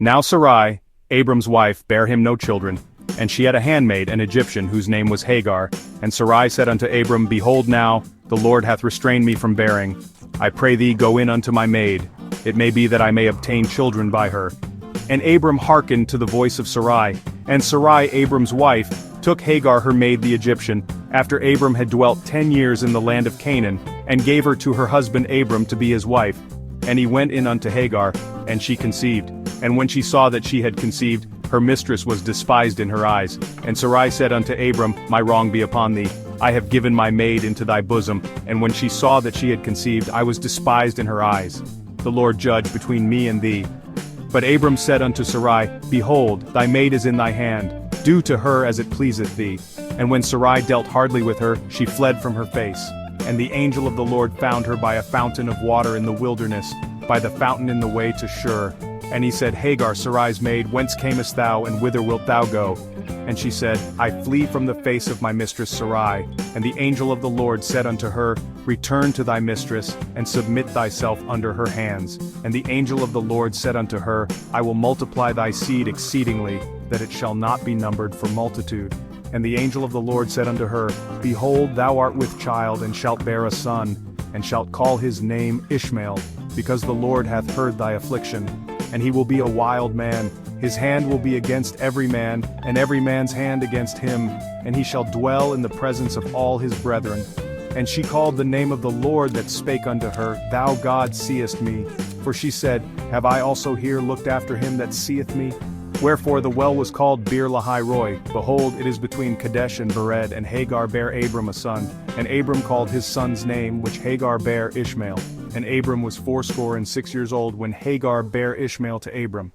Now Sarai, Abram's wife, bare him no children, and she had a handmaid, an Egyptian, whose name was Hagar. And Sarai said unto Abram, Behold now, the Lord hath restrained me from bearing. I pray thee, go in unto my maid. It may be that I may obtain children by her. And Abram hearkened to the voice of Sarai. And Sarai, Abram's wife, took Hagar her maid the Egyptian, after Abram had dwelt 10 years in the land of Canaan, and gave her to her husband Abram to be his wife. And he went in unto Hagar, and she conceived. And when she saw that she had conceived, her mistress was despised in her eyes. And Sarai said unto Abram, My wrong be upon thee. I have given my maid into thy bosom. And when she saw that she had conceived, I was despised in her eyes. The Lord judge between me and thee. But Abram said unto Sarai, Behold, thy maid is in thy hand. Do to her as it pleaseth thee. And when Sarai dealt hardly with her, she fled from her face. And the angel of the Lord found her by a fountain of water in the wilderness, by the fountain in the way to Shur. And he said, Hagar, Sarai's maid, whence camest thou, and whither wilt thou go? And she said, I flee from the face of my mistress Sarai. And the angel of the Lord said unto her, Return to thy mistress, and submit thyself under her hands. And the angel of the Lord said unto her, I will multiply thy seed exceedingly, that it shall not be numbered for multitude. And the angel of the Lord said unto her, Behold, thou art with child, and shalt bear a son, and shalt call his name Ishmael, because the Lord hath heard thy affliction. And he will be a wild man, his hand will be against every man, and every man's hand against him, and he shall dwell in the presence of all his brethren. And she called the name of the Lord that spake unto her, Thou God seest me. For she said, Have I also here looked after him that seeth me? Wherefore the well was called Beer-lahai-roi. Behold, it is between Kadesh and Bered, and Hagar bare Abram a son. And Abram called his son's name, which Hagar bare, Ishmael. And Abram was 86 years old when Hagar bare Ishmael to Abram.